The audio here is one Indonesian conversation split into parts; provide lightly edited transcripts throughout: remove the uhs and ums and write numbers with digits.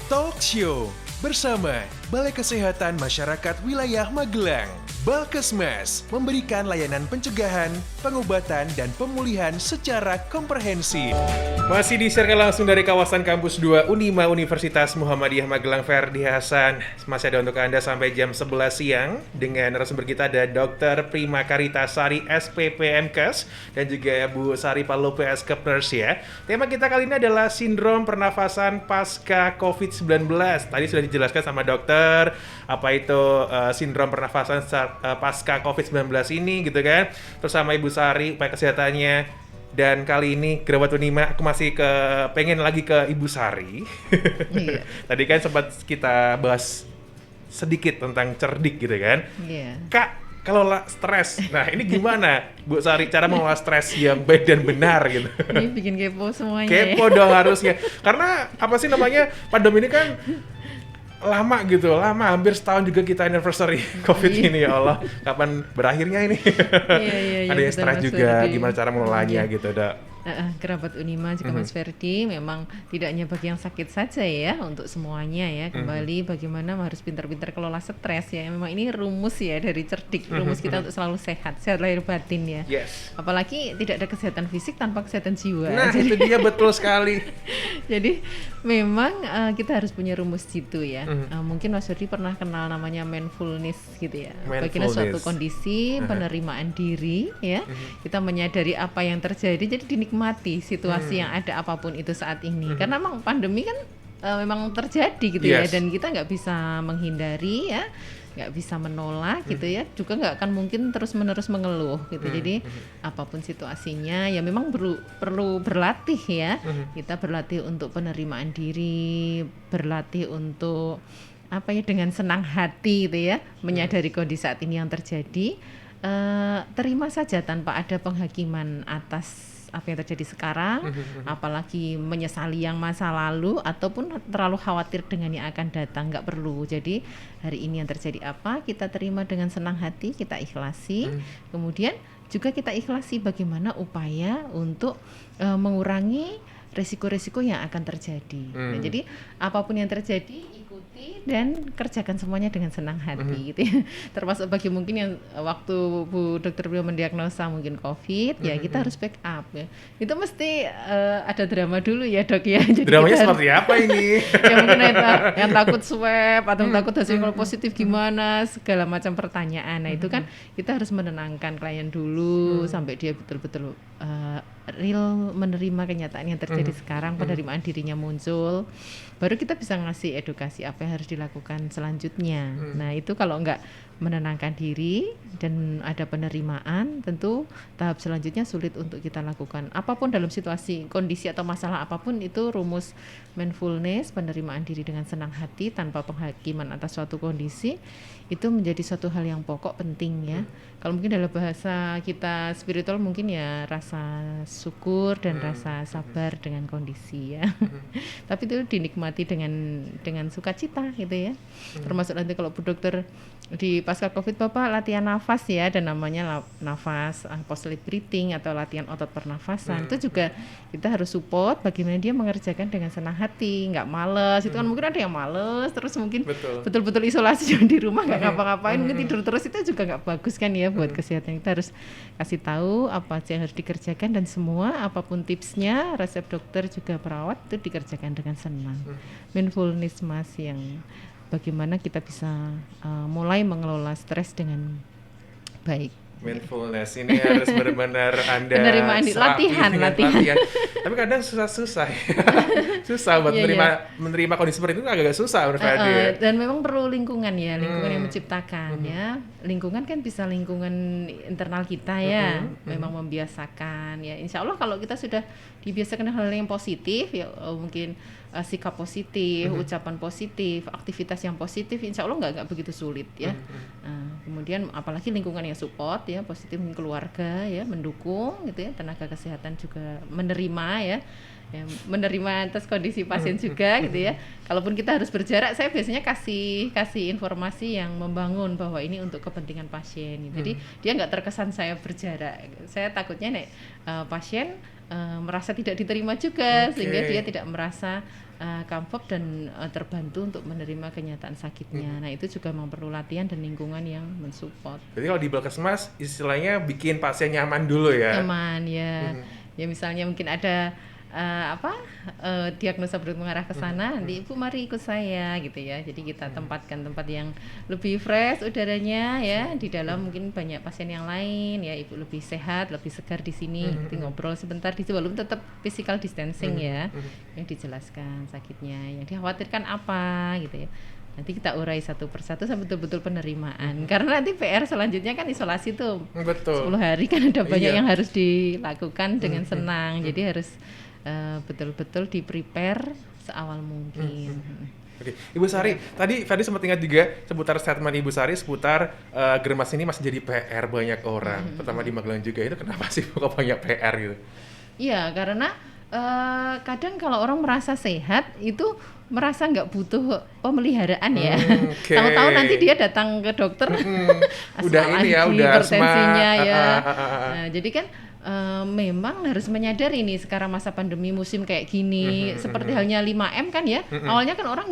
Talk Show bersama Balai Kesehatan Masyarakat Wilayah Magelang. Balkesmas memberikan layanan pencegahan, pengobatan, dan pemulihan secara komprehensif. Masih disiarkan langsung dari kawasan Kampus 2 Unima Universitas Muhammadiyah Magelang, Ferdi Hasan. Masih ada untuk Anda sampai jam 11 siang. Dengan narasumber kita ada Dr. Prima Karitasari, SPP MKes, dan juga Bu Sari Palope, Nurse ya. Tema kita kali ini adalah sindrom pernafasan pasca COVID-19. Tadi sudah dijelaskan sama dokter apa itu sindrom pernafasan pasca COVID-19 ini gitu kan. Terus sama Ibu Sari upaya kesehatannya. Dan kali ini Gerawat Unima aku masih pengen lagi ke Ibu Sari. Iya. Tadi kan sempat kita bahas sedikit tentang cerdik gitu kan. Iya. Kak, kalau stres, nah ini gimana Bu Sari cara mengelola stres yang baik dan benar gitu? Ini bikin kepo semuanya. Kepo ya? Dong harusnya. Karena apa sih namanya pandemi ini kan lama hampir setahun juga kita anniversary COVID ini ya Allah. Kapan berakhirnya ini? Iya, ada yang stres juga, gimana cara mengelolanya gitu, Dok. Kerabat Unima juga Mas Ferdi, memang tidak hanya bagi yang sakit saja ya, untuk semuanya ya. Kembali bagaimana harus pintar-pintar kelola stres ya. Memang ini rumus ya dari cerdik, rumus kita untuk selalu sehat lahir batin ya. Yes. Apalagi tidak ada kesehatan fisik tanpa kesehatan jiwa. Nah, itu dia betul sekali. Jadi memang kita harus punya rumus gitu ya. Mungkin Mas Ferdi pernah kenal namanya mindfulness gitu ya. Bagaimana suatu kondisi penerimaan diri ya. Kita menyadari apa yang terjadi, jadi dinikmati situasi yang ada apapun itu saat ini. Karena memang pandemi kan memang terjadi gitu ya, dan kita nggak bisa menghindari ya, nggak bisa menolak gitu ya, juga nggak akan mungkin terus-menerus mengeluh gitu. Jadi apapun situasinya ya memang perlu berlatih ya. Kita berlatih untuk penerimaan diri, berlatih untuk apa ya, dengan senang hati gitu ya, menyadari kondisi saat ini yang terjadi. Terima saja tanpa ada penghakiman atas apa yang terjadi sekarang, apalagi menyesali yang masa lalu ataupun terlalu khawatir dengan yang akan datang, nggak perlu. Jadi hari ini yang terjadi apa, kita terima dengan senang hati, kita ikhlasi. Kemudian juga kita ikhlasi bagaimana upaya untuk mengurangi resiko-resiko yang akan terjadi. Nah, jadi apapun yang terjadi ikuti dan kerjakan semuanya dengan senang hati gitu ya. Termasuk bagi mungkin yang waktu Bu Dokter beliau mendiagnosa mungkin COVID, ya kita harus back up ya. Itu mesti ada drama dulu ya Dok ya. Jadi dramanya seperti apa ini? Ya mungkin yang takut swab atau takut hasil kalau positif gimana, segala macam pertanyaan. Nah itu kan kita harus menenangkan klien dulu sampai dia betul-betul real menerima kenyataan yang terjadi sekarang, penerimaan dirinya muncul, baru kita bisa ngasih edukasi apa yang harus dilakukan selanjutnya. Nah itu kalau nggak menenangkan diri dan ada penerimaan, tentu tahap selanjutnya sulit untuk kita lakukan. Apapun dalam situasi, kondisi atau masalah apapun, itu rumus mindfulness, penerimaan diri dengan senang hati tanpa penghakiman atas suatu kondisi, itu menjadi suatu hal yang pokok, penting ya. Kalau mungkin dalam bahasa kita spiritual mungkin ya rasa syukur dan rasa sabar dengan kondisi ya. Tapi itu dinikmati dengan sukacita gitu ya. Termasuk nanti kalau Bu Dokter di pasca COVID Bapak latihan nafas ya, dan namanya nafas post sleep breathing atau latihan otot pernafasan. Itu juga kita harus support bagaimana dia mengerjakan dengan senang hati, nggak males. Itu kan mungkin ada yang males terus mungkin betul-betul isolasi di rumah nggak ngapa-ngapain, mungkin tidur terus, itu juga nggak bagus kan ya buat kesehatan. Kita harus kasih tahu apa yang harus dikerjakan, dan semua apapun tipsnya, resep dokter juga perawat itu dikerjakan dengan senang. Mindfulness Mas, yang bagaimana kita bisa mulai mengelola stres dengan baik. Mindfulness ini harus benar-benar Anda penerimaan latihan. Tapi kadang susah buat menerima kondisi seperti itu, agak susah menurut saya. Dan memang perlu lingkungan ya, lingkungan yang menciptakan ya. Lingkungan kan bisa lingkungan internal kita ya, memang membiasakan ya. Insya Allah kalau kita sudah dibiasakan hal yang positif ya, mungkin sikap positif, ucapan positif, aktivitas yang positif, insya Allah nggak begitu sulit ya. Kemudian apalagi lingkungan yang support ya, positif, keluarga ya mendukung gitu ya, tenaga kesehatan juga menerima ya, menerima atas kondisi pasien juga gitu ya. Kalaupun kita harus berjarak, saya biasanya kasih informasi yang membangun bahwa ini untuk kepentingan pasien. Jadi dia nggak terkesan saya berjarak. Saya takutnya pasien merasa tidak diterima juga, sehingga dia tidak merasa comfort dan terbantu untuk menerima kenyataan sakitnya. Nah itu juga memang perlu latihan dan lingkungan yang mensupport. Jadi kalau di Balkesmas istilahnya bikin pasien nyaman dulu ya. Nyaman ya. Ya misalnya mungkin ada diagnosa berat mengarah ke sana, nanti Ibu mari ikut saya gitu ya. Jadi kita tempatkan tempat yang lebih fresh udaranya ya. Di dalam mungkin banyak pasien yang lain ya, Ibu lebih sehat, lebih segar di sini. Nanti ngobrol sebentar di walaupun tetap physical distancing ya. Yang dijelaskan sakitnya, yang dikhawatirkan apa gitu ya. Nanti kita urai satu persatu sampai betul-betul penerimaan. Karena nanti PR selanjutnya kan isolasi tuh. Betul. 10 hari kan ada banyak Iya. yang harus dilakukan dengan senang. Jadi harus betul-betul di-prepare seawal mungkin. Oke, Ibu Sari, tadi Ferdi sempat ingat juga seputar statement Ibu Sari seputar Germas ini masih jadi PR banyak orang, terutama di Magelang juga. Itu kenapa sih kok banyak PR gitu? Iya, karena kadang kalau orang merasa sehat itu merasa nggak butuh pemeliharaan ya. Oke. Tahu-tahu nanti dia datang ke dokter, Udah asma ini ya, lagi, udah hipertensinya asma. ya. Nah, jadi kan memang harus menyadari nih sekarang masa pandemi musim kayak gini, seperti halnya 5M kan ya. Awalnya kan orang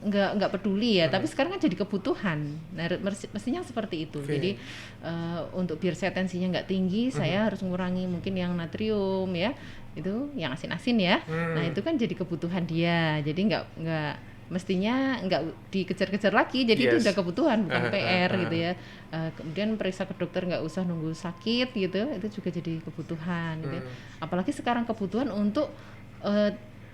nggak peduli ya, tapi sekarang kan jadi kebutuhan. Nah, mestinya seperti itu. Oke. Jadi untuk biar saya tensinya nggak tinggi, saya harus mengurangi mungkin yang natrium ya, itu yang asin-asin ya. Nah itu kan jadi kebutuhan dia. Jadi nggak mestinya nggak dikejar-kejar lagi. Jadi itu Yes. udah kebutuhan bukan PR gitu ya. Kemudian periksa ke dokter nggak usah nunggu sakit gitu, itu juga jadi kebutuhan gitu ya. Apalagi sekarang kebutuhan untuk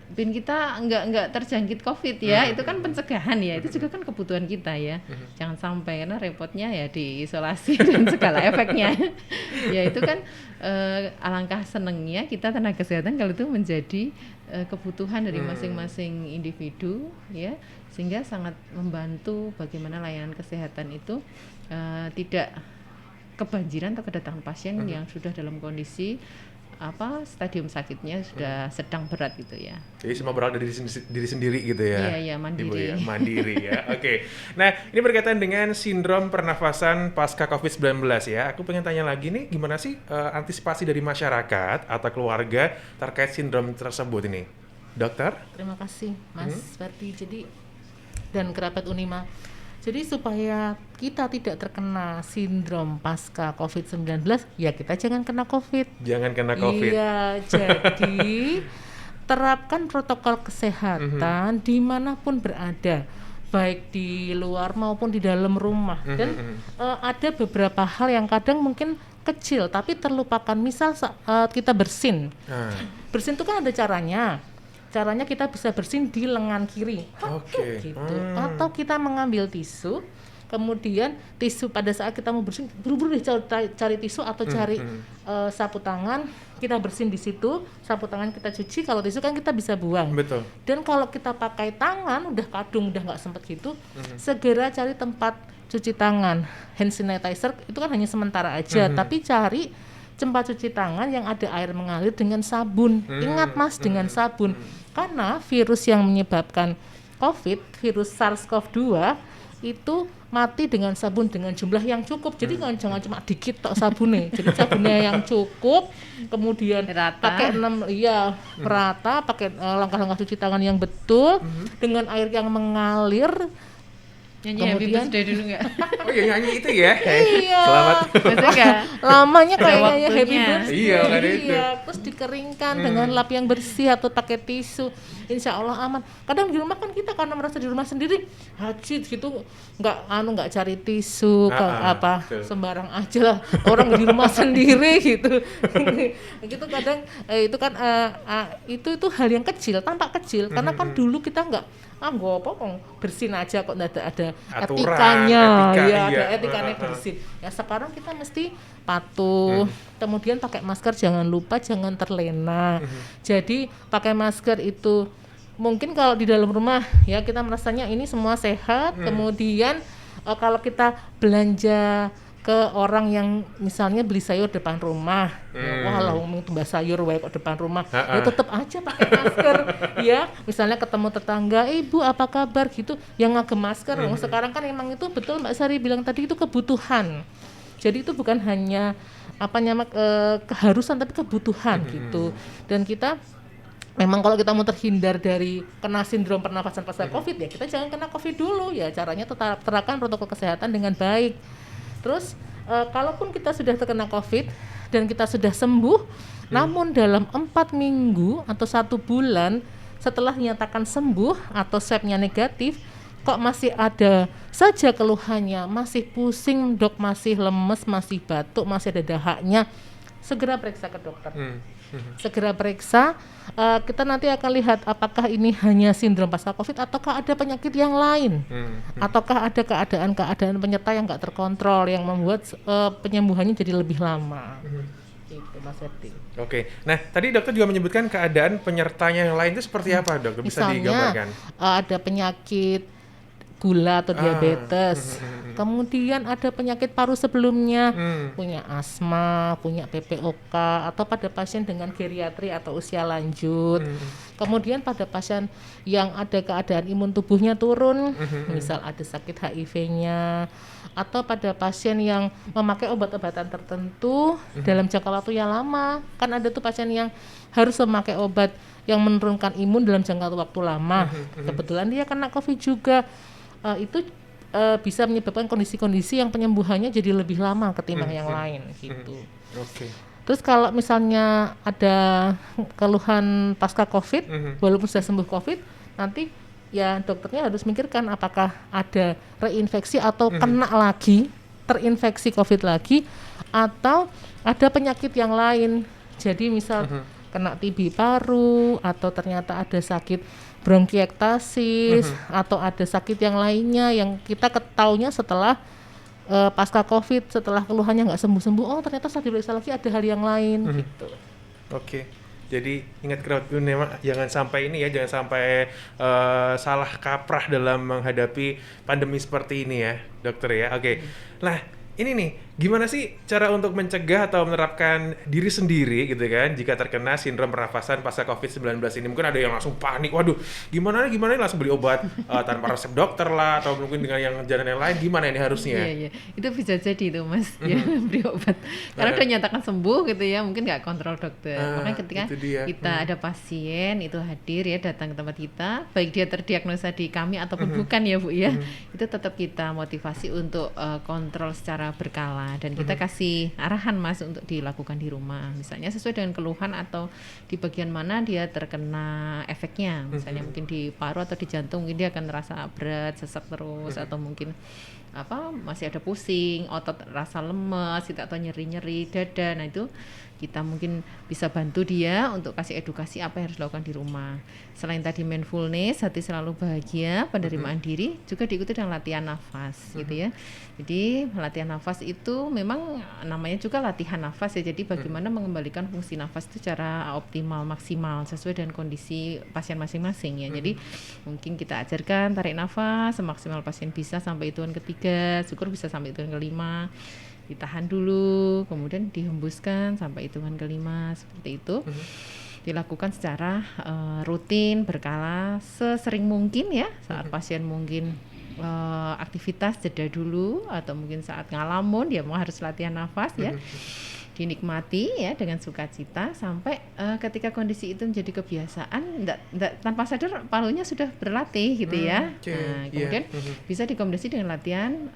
bin kita nggak terjangkit COVID ya, itu kan pencegahan ya, itu juga kan kebutuhan kita ya. Jangan sampai, karena repotnya ya diisolasi dan segala efeknya. Ya itu kan alangkah senengnya kita tenaga kesehatan kalau itu menjadi kebutuhan dari masing-masing individu ya, sehingga sangat membantu bagaimana layanan kesehatan itu tidak kebanjiran atau kedatangan pasien yang sudah dalam kondisi stadium sakitnya sudah sedang berat gitu ya. Jadi semua berawal dari diri sendiri gitu ya. Iya, mandiri. Ibu ya, mandiri ya. Oke. Nah, ini berkaitan dengan sindrom pernafasan pasca COVID-19 ya. Aku pengen tanya lagi nih, gimana sih antisipasi dari masyarakat atau keluarga terkait sindrom tersebut ini? Dokter? Terima kasih Mas Ferdi. Jadi dan kerabat Unima. Jadi supaya kita tidak terkena sindrom pasca COVID-19, ya kita jangan kena COVID. Jangan kena COVID. Iya, jadi terapkan protokol kesehatan dimanapun berada, baik di luar maupun di dalam rumah. Dan ada beberapa hal yang kadang mungkin kecil tapi terlupakan. Misal saat kita bersin. Bersin itu kan ada caranya. Caranya kita bisa bersin di lengan kiri, gitu. Atau kita mengambil tisu, kemudian tisu pada saat kita mau bersin, buru-buru cari tisu atau cari sapu tangan, kita bersin di situ, sapu tangan kita cuci, kalau tisu kan kita bisa buang. Betul. Dan kalau kita pakai tangan, udah kadung, udah nggak sempet gitu, segera cari tempat cuci tangan. Hand sanitizer itu kan hanya sementara aja, tapi cari tempat cuci tangan yang ada air mengalir dengan sabun. Ingat Mas, dengan sabun. Karena virus yang menyebabkan COVID, virus SARS-CoV-2 itu mati dengan sabun dengan jumlah yang cukup. Jadi jangan cuma dikit tok sabunnya. Jadi sabunnya yang cukup, kemudian pakai merata, pakai langkah-langkah cuci tangan yang betul dengan air yang mengalir. Nyanyi Happy Birthday dulu nggak? Oh ya, nyanyi itu ya. Iya. Selamat. Biasanya nggak? Lamanya Ada kayaknya waktunya. Happy Birthday. Iya, ada itu. Iya, terus dikeringkan dengan lap yang bersih atau pakai tisu. Insya Allah aman. Kadang di rumah kan kita karena merasa di rumah sendiri, hajit gitu, nggak cari tisu, betul. sembarang aja lah. Orang di rumah sendiri gitu. Gitu kadang itu kan itu hal yang kecil, tampak kecil. Karena kan dulu kita nggak bersin aja kok nggak ada Aturan, etikanya, etika, ya iya. ada etikanya bersin. Ya sekarang kita mesti patuh, kemudian pakai masker, jangan lupa jangan terlena. Jadi pakai masker itu mungkin kalau di dalam rumah ya kita merasanya ini semua sehat, kemudian kalau kita belanja ke orang yang misalnya beli sayur depan rumah, walau tumbas sayur wae kok depan rumah, ya tetap aja pakai masker ya. Misalnya ketemu tetangga, ibu apa kabar gitu, yang ngagem masker. Sekarang kan emang itu betul Mbak Sari bilang tadi, itu kebutuhan. Jadi itu bukan hanya keharusan tapi kebutuhan gitu. Dan kita memang kalau kita mau terhindar dari kena sindrom pernafasan pasca COVID ya kita jangan kena COVID dulu ya, caranya tetap terapkan protokol kesehatan dengan baik. Terus kalaupun kita sudah terkena COVID dan kita sudah sembuh, namun dalam 4 minggu atau 1 bulan setelah dinyatakan sembuh atau swab-nya negatif, kok masih ada saja keluhannya, masih pusing dok, masih lemes, masih batuk, masih ada dahaknya, segera periksa ke dokter. Segera periksa, kita nanti akan lihat apakah ini hanya sindrom pasca COVID ataukah ada penyakit yang lain, ataukah ada keadaan-keadaan penyerta yang nggak terkontrol yang membuat penyembuhannya jadi lebih lama. Itu Mas Ferdi. Oke, nah tadi dokter juga menyebutkan keadaan penyertanya yang lain itu seperti apa dok? Bisa digambarkan? Ada penyakit gula atau diabetes, kemudian ada penyakit paru sebelumnya, punya asma, punya PPOK, atau pada pasien dengan geriatri atau usia lanjut, kemudian pada pasien yang ada keadaan imun tubuhnya turun, misal ada sakit HIV-nya, atau pada pasien yang memakai obat-obatan tertentu dalam jangka waktu yang lama, kan ada tuh pasien yang harus memakai obat yang menurunkan imun dalam jangka waktu lama, kebetulan dia kena COVID juga. Itu bisa menyebabkan kondisi-kondisi yang penyembuhannya jadi lebih lama ketimbang yang lain gitu. Terus kalau misalnya ada keluhan pasca COVID, walaupun sudah sembuh COVID, nanti ya dokternya harus mikirkan apakah ada reinfeksi atau kena lagi, terinfeksi COVID lagi, atau ada penyakit yang lain. Jadi misal kena TB paru, atau ternyata ada sakit bronkiektasis, atau ada sakit yang lainnya yang kita ketahuinya setelah pasca COVID, setelah keluhannya nggak sembuh-sembuh, oh ternyata setelah diperiksa lagi ada hal yang lain gitu. Oke, jadi ingat crowdfunding, jangan sampai ini ya, jangan sampai salah kaprah dalam menghadapi pandemi seperti ini ya dokter ya. Oke, nah ini nih, gimana sih cara untuk mencegah atau menerapkan diri sendiri gitu kan jika terkena sindrom pernafasan pasca COVID-19 ini? Mungkin ada yang langsung panik, waduh gimana langsung beli obat tanpa resep dokter lah, atau mungkin dengan jalan yang lain, gimana ini harusnya? Iya, itu bisa jadi tuh Mas, ya beli obat karena udah nyatakan sembuh gitu ya, mungkin nggak kontrol dokter. Makanya ketika kita ada pasien itu hadir ya, datang ke tempat kita, baik dia terdiagnosa di kami ataupun bukan ya Bu ya, itu tetap kita motivasi untuk kontrol secara berkala, dan kita kasih arahan Mas untuk dilakukan di rumah, misalnya sesuai dengan keluhan atau di bagian mana dia terkena efeknya, misalnya mungkin di paru atau di jantung, mungkin dia akan merasa berat, sesak terus, atau mungkin masih ada pusing, otot rasa lemas, atau nyeri-nyeri dada. Nah itu kita mungkin bisa bantu dia untuk kasih edukasi apa yang harus dilakukan di rumah. Selain tadi mindfulness, hati selalu bahagia, penerimaan diri, juga diikuti dengan latihan nafas gitu ya. Jadi latihan nafas itu memang namanya juga latihan nafas ya, jadi bagaimana mengembalikan fungsi nafas itu secara optimal, maksimal, sesuai dengan kondisi pasien masing-masing ya. Jadi mungkin kita ajarkan tarik nafas semaksimal pasien bisa sampai hitungan ketiga, syukur bisa sampai hitungan kelima, ditahan dulu, kemudian dihembuskan sampai hitungan kelima, seperti itu. Dilakukan secara rutin, berkala, sesering mungkin ya, saat pasien mungkin aktivitas jeda dulu, atau mungkin saat ngalamun dia mau harus latihan nafas ya, dinikmati ya dengan sukacita sampai ketika kondisi itu menjadi kebiasaan, tanpa sadar parunya sudah berlatih gitu ya. Kemudian bisa dikombinasi dengan latihan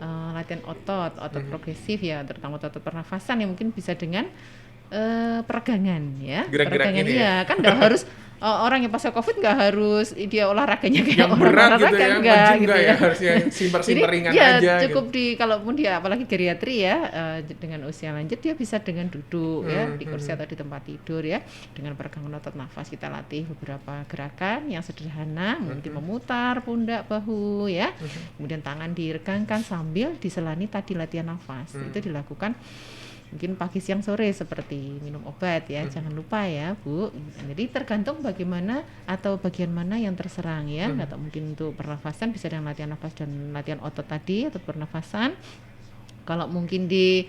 otot progresif ya, terutama otot pernafasan yang mungkin bisa dengan peregangan ya, gerak-gerak ini ya kan nggak harus orang yang pasca COVID nggak harus dia olahraganya kayak yang berat gitu ya, enggak gitu ya, harusnya simpar-simpar ringan ya, aja cukup gitu. kalaupun dia apalagi geriatri ya, dengan usia lanjut dia bisa dengan duduk ya di kursi atau di tempat tidur ya, dengan peregangan otot nafas kita latih beberapa gerakan yang sederhana, mungkin memutar pundak bahu ya, kemudian tangan diregangkan sambil diselani tadi latihan nafas. Itu dilakukan mungkin pagi, siang, sore seperti minum obat ya, jangan lupa ya Bu. Jadi tergantung bagaimana atau bagian mana yang terserang ya, atau mungkin untuk pernafasan bisa dengan latihan nafas dan latihan otot tadi, otot pernafasan. Kalau mungkin di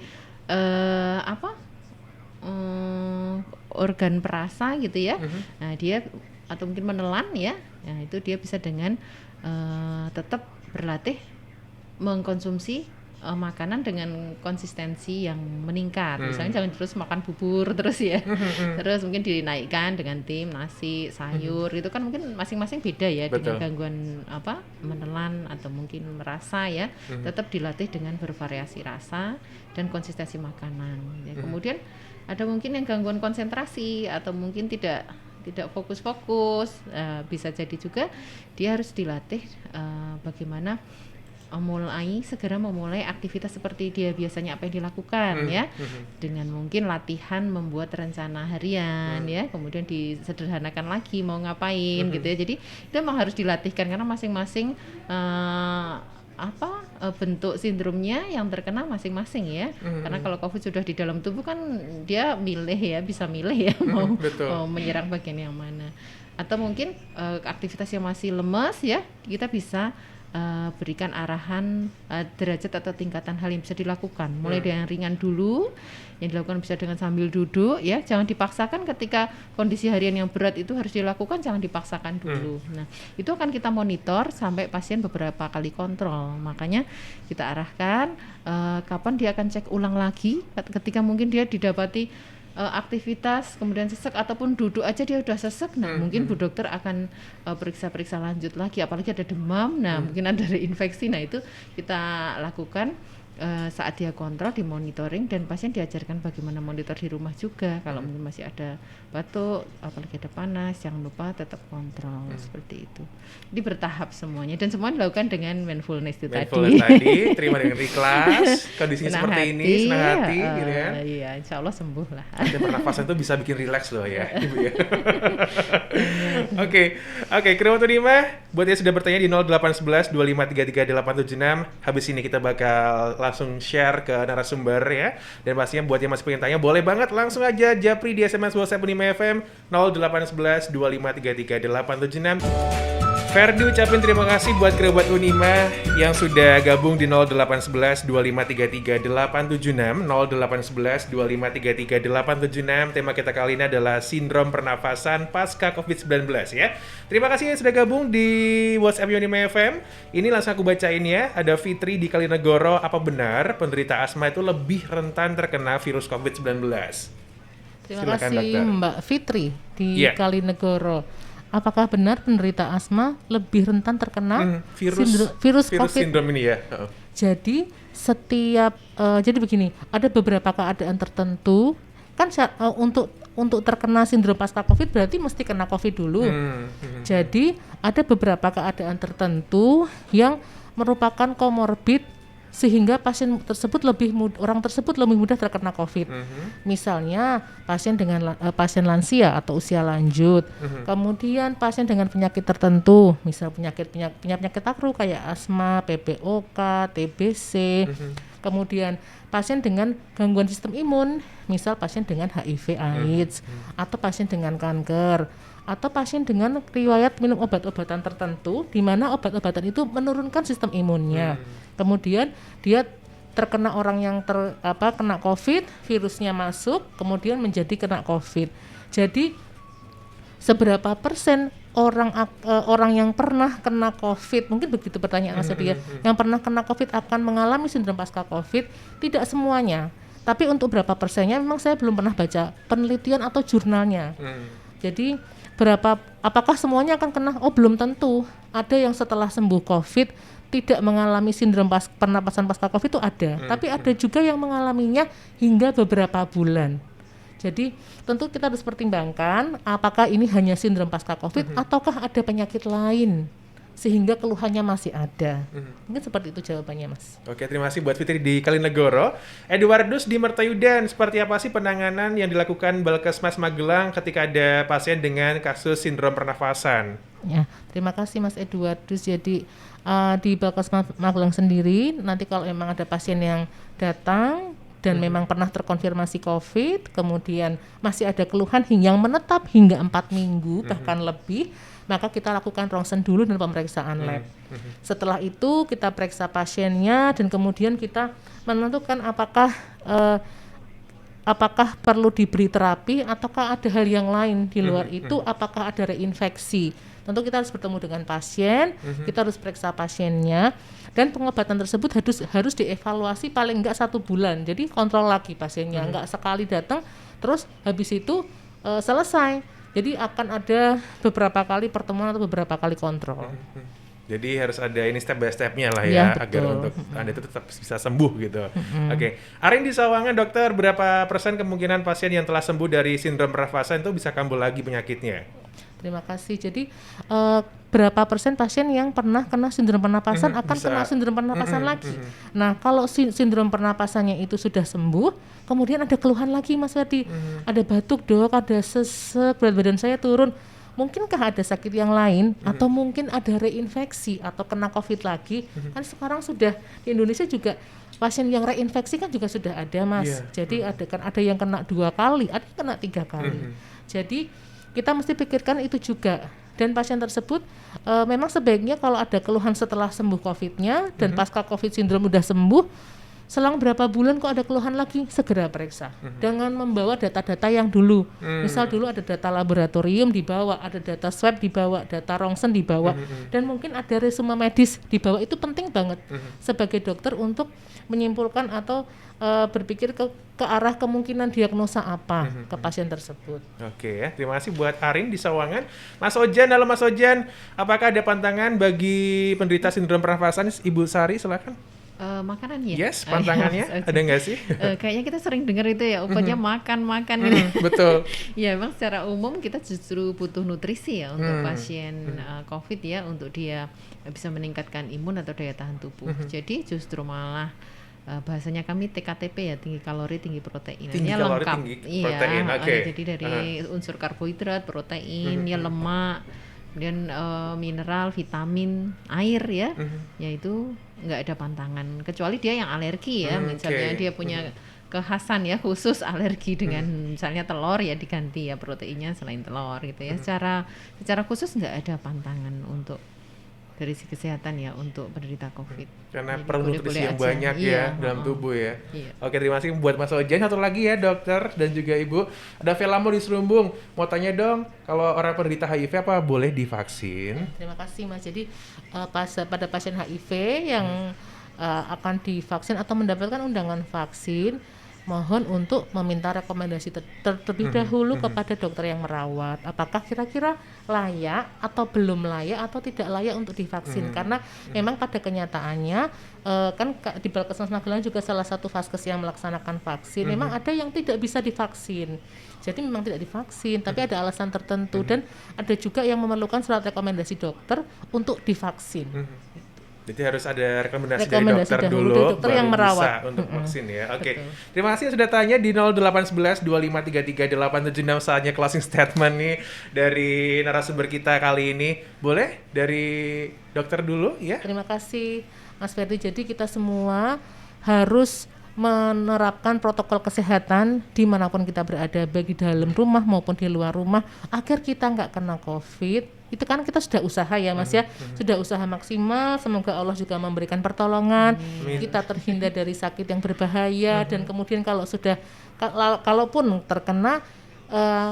organ perasa gitu ya, nah dia atau mungkin menelan ya, itu dia bisa dengan tetap berlatih mengkonsumsi makanan dengan konsistensi yang meningkat. Misalnya jangan terus makan bubur terus ya. Terus mungkin dinaikkan dengan tim nasi, sayur. Itu kan mungkin masing-masing beda ya. Betul. Dengan gangguan menelan atau mungkin merasa ya. Tetap dilatih dengan bervariasi rasa dan konsistensi makanan. Ya, kemudian ada mungkin yang gangguan konsentrasi atau mungkin tidak fokus-fokus, bisa jadi juga dia harus dilatih bagaimana segera memulai aktivitas seperti dia biasanya apa yang dilakukan ya, dengan mungkin latihan membuat rencana harian ya, kemudian disederhanakan lagi mau ngapain gitu ya. Jadi itu memang harus dilatihkan karena masing-masing bentuk sindromnya yang terkena masing-masing ya. Karena kalau COVID sudah di dalam tubuh kan dia bisa milih ya mau menyerang bagian yang mana. Atau mungkin aktivitas yang masih lemas ya, kita bisa berikan arahan derajat atau tingkatan hal yang bisa dilakukan. Mulai dari yang ringan dulu, yang dilakukan bisa dengan sambil duduk ya. Jangan dipaksakan ketika kondisi harian yang berat itu harus dilakukan, jangan dipaksakan dulu. Nah, itu akan kita monitor sampai pasien beberapa kali kontrol. Makanya kita arahkan kapan dia akan cek ulang lagi ketika mungkin dia didapati aktivitas kemudian sesek ataupun duduk aja dia udah sesek. Nah, mungkin Bu Dokter akan periksa lanjut lagi, apalagi ada demam. Nah, mungkin ada reinfeksi. Nah, itu kita lakukan saat dia kontrol, dimonitoring, dan pasien diajarkan bagaimana monitor di rumah juga. Kalau mungkin masih ada batuk, apalagi ada panas, jangan lupa tetap kontrol seperti itu. Jadi bertahap semuanya dan semua dilakukan dengan mindfulness tadi. Terima dengan ikhlas, kondisinya seperti ini, senang hati gitu kan. Iya, insya Allah sembuh lah. Ada pernafasan itu bisa bikin rileks loh ya, Ibu ya. Oke, Kriwanto Dima, buat yang sudah bertanya di 0811 2533 876, habis ini kita bakal langsung share ke narasumber ya. Dan pastinya buat yang masih pengen tanya, boleh banget langsung aja japri di SMS WhatsApp Unima FM 0811 2533 876. Ferdi ucapin terima kasih buat kerabat Unima yang sudah gabung di 0811 2533 876 0811 2533 876. Tema kita kali ini adalah sindrom pernafasan pasca COVID-19 ya. Terima kasih yang sudah gabung di WhatsApp Unima FM. Ini langsung aku bacain ya. Ada Fitri di Kalinegoro, apa benar penderita asma itu lebih rentan terkena virus COVID-19? Terima Silakan, kasih dokter. Mbak Fitri di Kalinegoro. Apakah benar penderita asma lebih rentan terkena virus COVID? Sindrom ini ya. Jadi jadi begini, ada beberapa keadaan tertentu kan untuk terkena sindrom pasca COVID berarti mesti kena COVID dulu. Jadi ada beberapa keadaan tertentu yang merupakan komorbid sehingga orang tersebut lebih mudah terkena COVID. Misalnya pasien lansia atau usia lanjut, kemudian pasien dengan penyakit tertentu, misal penyakit akut kayak asma, PPOK, TBC, kemudian pasien dengan gangguan sistem imun, misal pasien dengan HIV/AIDS, atau pasien dengan kanker, atau pasien dengan riwayat minum obat-obatan tertentu di mana obat-obatan itu menurunkan sistem imunnya. Kemudian dia terkena orang yang kena COVID, virusnya masuk, kemudian menjadi kena COVID. Jadi seberapa persen orang yang pernah kena COVID, mungkin begitu pertanyaan Mas Edi ya, yang pernah kena COVID akan mengalami sindrom pasca COVID? Tidak semuanya. Tapi untuk berapa persennya memang saya belum pernah baca penelitian atau jurnalnya. Jadi apakah semuanya akan kena? Oh, belum tentu. Ada yang setelah sembuh COVID tidak mengalami sindrom pernapasan pasca COVID itu ada, tapi ada juga yang mengalaminya hingga beberapa bulan. Jadi tentu kita harus pertimbangkan apakah ini hanya sindrom pasca COVID ataukah ada penyakit lain sehingga keluhannya masih ada. Mungkin seperti itu jawabannya, Mas. Oke, terima kasih buat Fitri di Kalinegoro. Eduardus di Mertayudan, seperti apa sih penanganan yang dilakukan Balkesmas Magelang ketika ada pasien dengan kasus sindrom pernafasan? Ya, terima kasih Mas Eduardus. Jadi di Balkesmas Magelang sendiri, nanti kalau memang ada pasien yang datang dan memang pernah terkonfirmasi COVID, kemudian masih ada keluhan yang menetap hingga 4 minggu bahkan lebih, maka kita lakukan ronsen dulu dan pemeriksaan lab. Setelah itu kita periksa pasiennya dan kemudian kita menentukan apakah perlu diberi terapi ataukah ada hal yang lain di luar itu, apakah ada reinfeksi. tentu kita harus bertemu dengan pasien, kita harus periksa pasiennya, dan pengobatan tersebut harus dievaluasi paling enggak 1 bulan. Jadi kontrol lagi pasiennya, enggak sekali datang terus habis itu selesai. Jadi akan ada beberapa kali pertemuan atau beberapa kali kontrol. Jadi harus ada ini step by step-nya lah Iya, ya, agar betul. untuk Anda itu tetap bisa sembuh gitu. Oke, Arin di Sawangan, dokter, berapa persen kemungkinan pasien yang telah sembuh dari sindrom pernafasan itu bisa kambuh lagi penyakitnya? Terima kasih. Jadi berapa persen pasien yang pernah kena sindrom pernapasan akan bisa. kena sindrom pernapasan lagi? Nah, kalau sindrom pernapasannya itu sudah sembuh, kemudian ada keluhan lagi, Mas Ferdi, ada batuk dok, ada sesek, berat badan saya turun. Mungkinkah ada sakit yang lain atau mungkin ada reinfeksi atau kena COVID lagi? Kan sekarang sudah di Indonesia juga pasien yang reinfeksi kan juga sudah ada, Mas. Iya. Jadi ada yang kena 2 kali, ada yang kena 3 kali. Jadi kita mesti pikirkan itu juga. Dan pasien tersebut memang sebaiknya kalau ada keluhan setelah sembuh COVID-nya dan pasca COVID sindrom udah sembuh, selang berapa bulan kok ada keluhan lagi, segera periksa. Dengan membawa data-data yang dulu. Misal dulu ada data laboratorium dibawa, ada data swab dibawa, data rongsen dibawa, dan mungkin ada resume medis dibawa. Itu penting banget sebagai dokter untuk menyimpulkan atau berpikir ke arah kemungkinan diagnosa apa ke pasien tersebut. Oke ya, terima kasih buat Arin di Sawangan. Mas Ojan, halo Mas Ojan, apakah ada pantangan bagi penderita sindrom pernafasan? Ibu Sari, silakan. Makanan ya? Yes, pantangannya Yes, ada nggak sih? Kayaknya kita sering dengar itu ya, pokoknya makan-makan gitu. Betul. Ya memang secara umum kita justru butuh nutrisi ya untuk pasien COVID ya, untuk dia bisa meningkatkan imun atau daya tahan tubuh. Jadi justru malah bahasanya kami TKTP ya, tinggi kalori, tinggi protein. Tinggi Ini kalori, lengkap. tinggi protein, Iya, oke. jadi dari unsur karbohidrat, protein, ya lemak, kemudian mineral, vitamin, air ya, yaitu nggak ada pantangan. Kecuali dia yang alergi ya, misalnya dia punya kekhasan ya khusus alergi dengan misalnya telur ya diganti ya proteinnya selain telur gitu ya. Secara khusus nggak ada pantangan untuk dari sisi kesehatan ya untuk penderita COVID. Karena Jadi perlu nutrisi boleh-boleh yang aja. banyak ya Iya, dalam tubuh ya. Iya. Oke, terima kasih buat Mas Ojan. Satu lagi ya dokter dan juga Ibu. Ada Velamo di Serumbung. Mau tanya dong, kalau orang penderita HIV apa boleh divaksin? Terima kasih Mas. Jadi pada pasien HIV yang akan divaksin atau mendapatkan undangan vaksin, mohon untuk meminta rekomendasi terlebih dahulu kepada dokter yang merawat. Apakah kira-kira layak atau belum layak atau tidak layak untuk divaksin? Karena memang pada kenyataannya kan di Balkesmas Magelang juga salah satu vaskes yang melaksanakan vaksin. Memang ada yang tidak bisa divaksin. Jadi memang tidak divaksin, tapi ada alasan tertentu dan ada juga yang memerlukan surat rekomendasi dokter untuk divaksin. Jadi harus ada rekomendasi dari Rekomendasi dokter dahulu dulu, dari dokter baru yang merawat. bisa untuk vaksin ya. Oke, Betul. terima kasih sudah tanya di 0811 2533 876 saatnya closing statement nih dari narasumber kita kali ini. Boleh dari dokter dulu ya? Terima kasih Mas Ferdi. Jadi kita semua harus menerapkan protokol kesehatan dimanapun kita berada, baik di dalam rumah maupun di luar rumah, agar kita nggak kena COVID. Itu kan kita sudah usaha ya Mas ya, sudah usaha maksimal. Semoga Allah juga memberikan pertolongan, kita terhindar dari sakit yang berbahaya, dan kemudian kalaupun terkena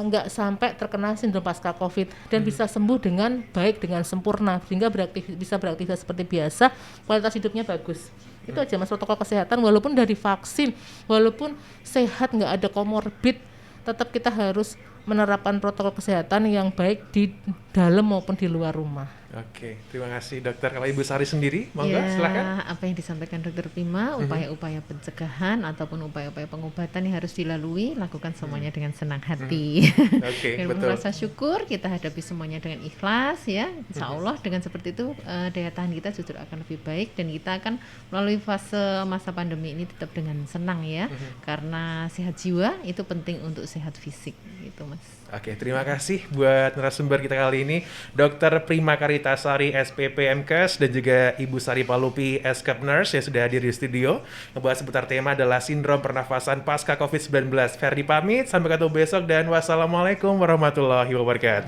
nggak sampai terkena sindrom pasca COVID dan bisa sembuh dengan baik, dengan sempurna, sehingga bisa beraktivitas seperti biasa, kualitas hidupnya bagus. Itu aja Mas, protokol kesehatan. Walaupun dari vaksin, walaupun sehat, nggak ada komorbid, tetap kita harus menerapkan protokol kesehatan yang baik di dalam maupun di luar rumah. Oke, terima kasih dokter. Kalau Ibu Sari sendiri, monggo Ya, silakan. apa yang disampaikan Dokter Prima, upaya-upaya pencegahan ataupun upaya-upaya pengobatan yang harus dilalui, lakukan semuanya dengan senang hati. Oke, Dan betul. merasa syukur, kita hadapi semuanya dengan ikhlas ya. Insya Allah dengan seperti itu daya tahan kita justru akan lebih baik dan kita akan melalui fase masa pandemi ini tetap dengan senang ya. Karena sehat jiwa itu penting untuk sehat fisik gitu Mas. Oke, terima kasih buat narasumber kita kali ini, Dr. Prima Karitasari, SPP MKes, dan juga Ibu Sari Palupi, SCAP Nurse yang sudah hadir di studio. Ngebahas seputar tema adalah sindrom pernafasan pasca COVID-19. Ferdi pamit, sampai ketemu besok dan wassalamualaikum warahmatullahi wabarakatuh.